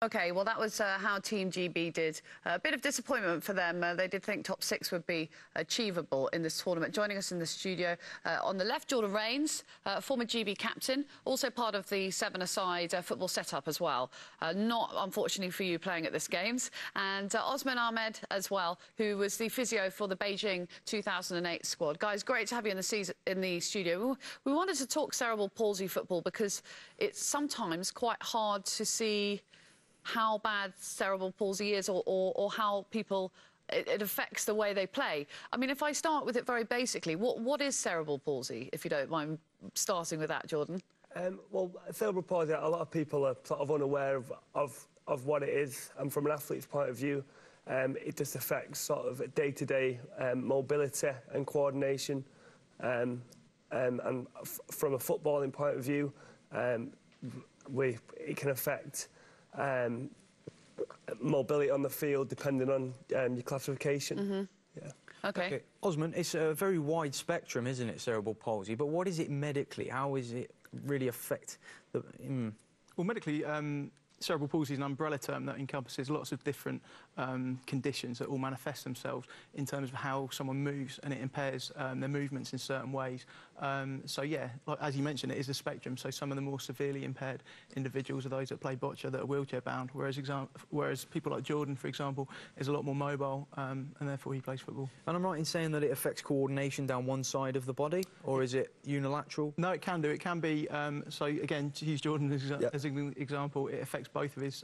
OK, well, that was how Team GB did. A bit of disappointment for them. They did think top 6 would be achievable in this tournament. Joining us in the studio, on the left, Jordan Raynes, former GB captain, also part of the seven-a-side football setup as well. Not, unfortunately for you, playing at this Games. And Osman Ahmed as well, who was the physio for the Beijing 2008 squad. Guys, great to have you in the studio. We wanted to talk cerebral palsy football because it's sometimes quite hard to see how bad cerebral palsy is or how people, it affects the way they play. I mean, if I start with it very basically, what is cerebral palsy, if you don't mind starting with that, Jordan? Well, cerebral palsy, a lot of people are sort of unaware of what it is, and from an athlete's point of view, it just affects sort of day-to-day mobility and coordination, and from a footballing point of view, it can affect mobility on the field depending on your classification. Mm-hmm. Yeah. Okay. Osman, it's a very wide spectrum, isn't it, cerebral palsy? But what is it medically? How is it really affect the... Well, medically, cerebral palsy is an umbrella term that encompasses lots of different conditions that all manifest themselves in terms of how someone moves, and it impairs their movements in certain ways. So, yeah, like, as you mentioned, it is a spectrum. So some of the more severely impaired individuals are those that play boccia, that are wheelchair-bound, whereas people like Jordan, for example, is a lot more mobile, and therefore he plays football. And I'm right in saying that it affects coordination down one side of the body, or is it unilateral? No, it can do. It can be... so, again, to use Jordan as an example, it affects both of his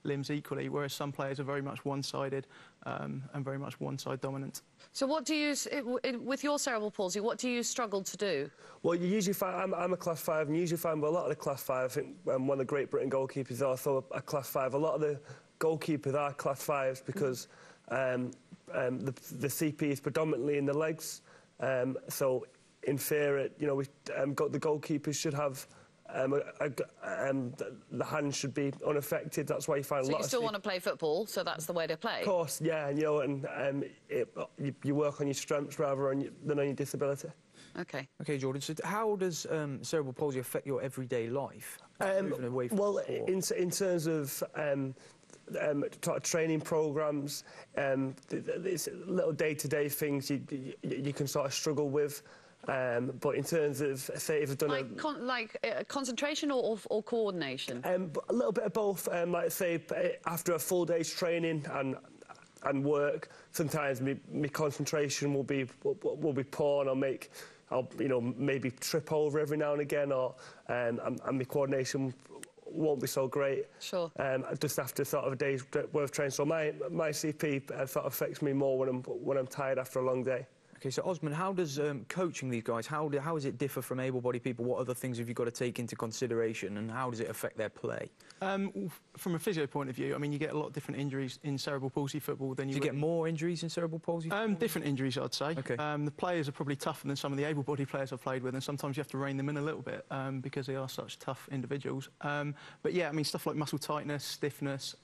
limbs equally, whereas some players are very much one-sided and very much one-side dominant. So what do you, with your cerebral palsy, what do you struggle to do? Well, you usually find, I'm a Class 5, and you usually find, well, a lot of the Class 5, I think one of the Great Britain goalkeepers is also a Class 5. A lot of the goalkeepers are Class 5s because the CP is predominantly in the legs. So, in theory, you know, the goalkeepers should have... the hands should be unaffected. That's why you find a lot of... So you still want to play football, so that's the way to play? Of course, yeah, you know, and you work on your strengths rather than on your disability. OK. OK, Jordan, so how does cerebral palsy affect your everyday life? Well, in terms of training programmes, it's little day-to-day things you can sort of struggle with. But in terms of, say, if I've done concentration or coordination? A little bit of both. Like, say, after a full day's training and work, sometimes my concentration will be poor, and I'll you know, maybe trip over every now and again, or and my coordination won't be so great. Sure. Just after sort of a day's worth of training. So my CP sort of affects me more when I'm tired after a long day. OK, so Osman, how does coaching these guys, how does it differ from able-bodied people? What other things have you got to take into consideration, and how does it affect their play? From a physio point of view, I mean, you get a lot of different injuries in cerebral palsy football than you... Do you get more injuries in cerebral palsy football? Different injuries, I'd say. OK. The players are probably tougher than some of the able-bodied players I've played with, and sometimes you have to rein them in a little bit because they are such tough individuals. But, yeah, I mean, stuff like muscle tightness, stiffness,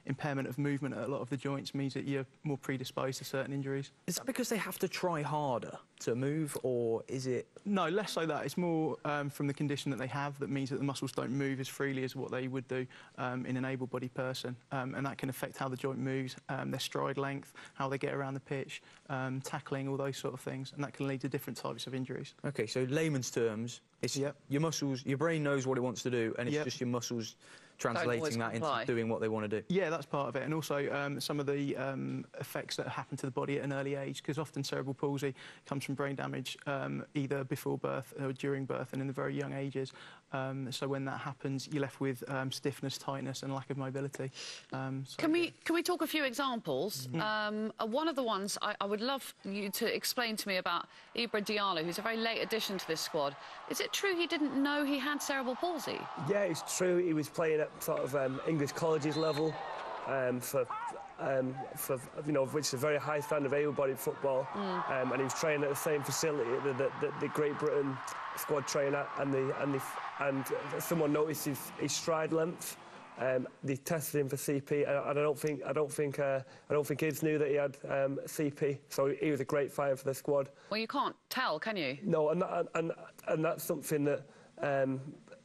impairment of movement at a lot of the joints means that you're more predisposed to certain injuries. Is that because they have to try harder to move, or is it...? No, less so that. It's more from the condition that they have that means that the muscles don't move as freely as what they would do in an able-bodied person. And that can affect how the joint moves, their stride length, how they get around the pitch, tackling, all those sort of things. And that can lead to different types of injuries. OK, so layman's terms, it's your muscles, your brain knows what it wants to do, and it's just your muscles translating that into doing what they want to do. Yeah, that's part of it. And also some of the effects that happen to the body at an early age, because often cerebral palsy comes from brain damage either before birth or during birth and in the very young ages. So when that happens, you're left with stiffness, tightness and lack of mobility. Can we talk a few examples? One of the ones I would love you to explain to me about Ibra Diallo, who's a very late addition to this squad. Is it true he didn't know he had cerebral palsy? Yeah, it's true. He was playing at sort of English colleges level for you know, which is a very high standard of able-bodied football, and he was training at the same facility that the Great Britain squad train at, and someone noticed his stride length. They tested him for CP, and I don't think kids knew that he had CP, so he was a great find for the squad. Well, you can't tell, can you? No, and that's something that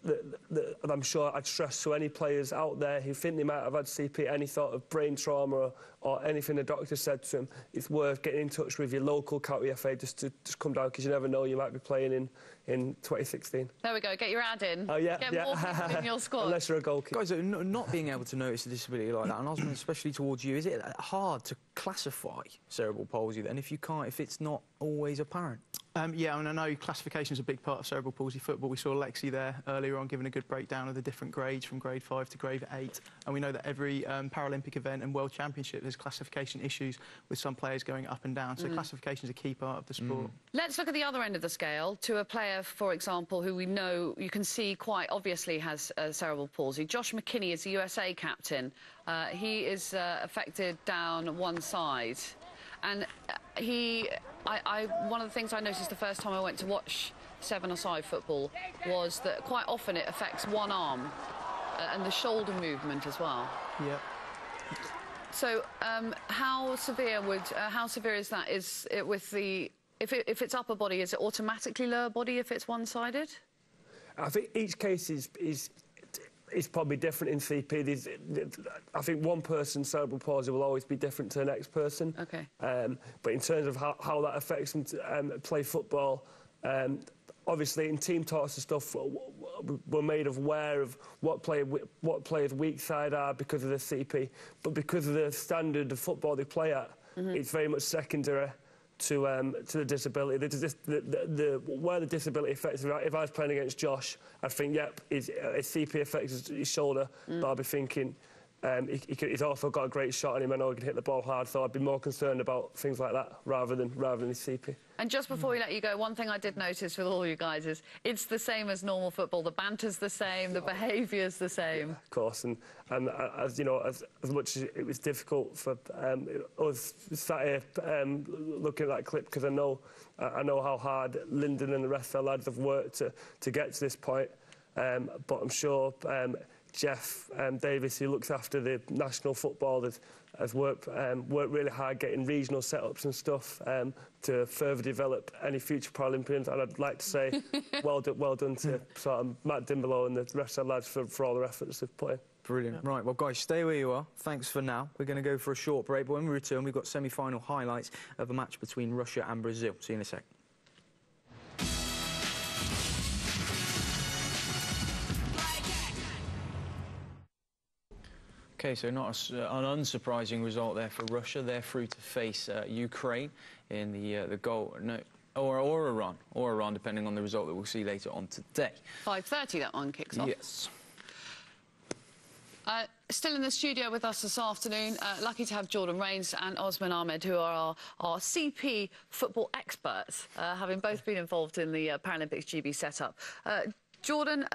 that I'm sure I'd stress to any players out there who think they might have had CP, any sort of brain trauma or anything the doctor said to them, it's worth getting in touch with your local county FA just to come down, because you never know, you might be playing in 2016. There we go, get your ad in. Oh, yeah. Get more people in your squad. Unless you're a goalkeeper. Guys, not being able to notice a disability like that, and Osman, especially towards you, is it hard to classify cerebral palsy then if it's not always apparent? Yeah, and I know classification is a big part of cerebral palsy football. We saw Lexi there earlier on giving a good breakdown of the different grades from grade 5 to grade 8. And we know that every Paralympic event and World Championship, there's classification issues with some players going up and down. So classification is a key part of the sport. Let's look at the other end of the scale to a player, for example, who we know you can see quite obviously has cerebral palsy. Josh McKinney is the USA captain. He is affected down one side. And one of the things I noticed the first time I went to watch seven-a-side football was that quite often it affects one arm and the shoulder movement as well. Yeah. So how severe is that? Is it with the if it's upper body, is it automatically lower body if it's one-sided? I think each case is probably different in CP. I think one person's cerebral palsy will always be different to the next person. Okay. But in terms of how that affects them to play football, obviously in team talks and stuff, we're made aware of what players' weak side are because of the CP. But because of the standard of football they play at, it's very much secondary to the disability. Where the disability affects, if I was playing against Josh, I'd think, yep, his CP affects his shoulder, but I'd be thinking he's also got a great shot on him. I know he can hit the ball hard, so I'd be more concerned about things like that rather than his CP. And just before we let you go, one thing I did notice with all you guys is it's the same as normal football. The banter's the same, the behaviour's the same. Yeah, of course, and as you know, as much as it was difficult for us sat here looking at that clip, because I know how hard Lyndon and the rest of the lads have worked to get to this point. But I'm sure Jeff Davis, who looks after the national football, has worked really hard getting regional setups and stuff to further develop any future Paralympians. And I'd like to say well done to sort of Matt Dimbelow and the rest of the lads for all their efforts they've put in. Brilliant. Yeah. Right, well, guys, stay where you are. Thanks for now. We're going to go for a short break, but when we return, we've got semi-final highlights of a match between Russia and Brazil. See you in a sec. OK, so not an unsurprising result there for Russia. They're through to face Ukraine in the goal... No, or Iran, depending on the result that we'll see later on today. 5:30 that one kicks off. Yes. Still in the studio with us this afternoon, lucky to have Jordan Raynes and Osman Ahmed, who are our CP football experts, having both been involved in the Paralympics GB setup. Jordan,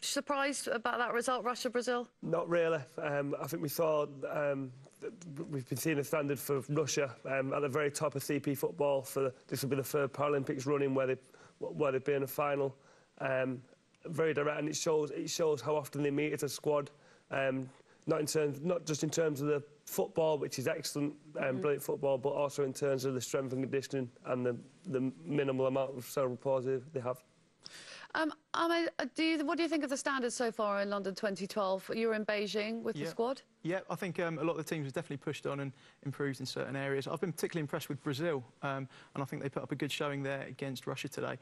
surprised about that result, Russia-Brazil? Not really. I think we saw... we've been seeing a standard for Russia at the very top of CP football. This will be the third Paralympics running where they've been in a final. Very direct, and it shows how often they meet as a squad. Not just in terms of the football, which is excellent, brilliant football, but also in terms of the strength and conditioning and the minimal amount of cerebral palsy they have. Ahmed, what do you think of the standards so far in London 2012? You were in Beijing with the squad? Yeah, I think a lot of the teams have definitely pushed on and improved in certain areas. I've been particularly impressed with Brazil, and I think they put up a good showing there against Russia today.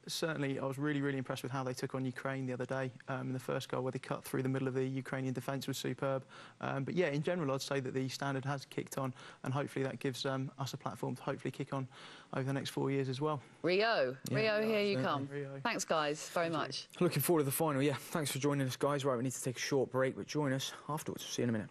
Certainly, I was really, really impressed with how they took on Ukraine the other day in the first goal, where they cut through the middle of the Ukrainian defence was superb. But yeah, in general, I'd say that the standard has kicked on, and hopefully that gives us a platform to hopefully kick on over the next 4 years as well. Rio, here you come. Rio. Thanks, guys, very much. Looking forward to the final, yeah. Thanks for joining us, guys. Right, we need to take a short break, but join us afterwards. See you in a minute.